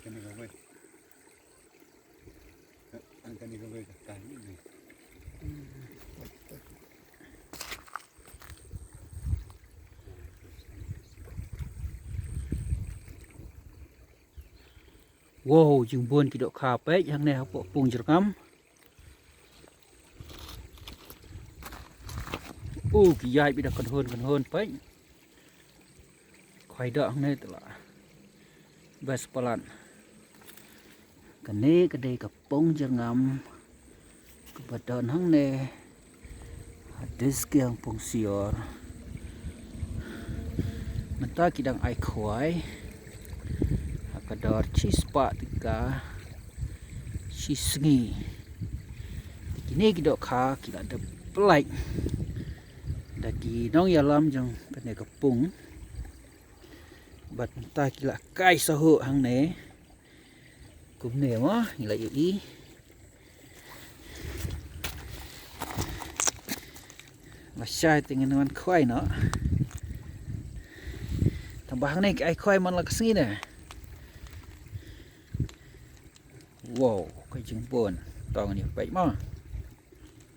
cái này có vậy ăn cái này có vậy cái này wow chừng buồn cái độ khá bé hàng này học bộ Pung Jyrngam cái dai bị đặt còn hơn bé khoai đỡ này tự là best palan cái này cái đây cái Pung Jyrngam cái bát đòn hàng này hadis kieng Pung sior menta kidang ai Khwai kadar cispa tika sisngi kini kita kha kita ada pelai dagi nong yalam jong kene kepung bat ta kila kai sahu hang ne kum ne ma ila i masai dengan Khwai no tambah hang ne ai Khwai man la kesini ne wow cái trứng buồn to như vậy mà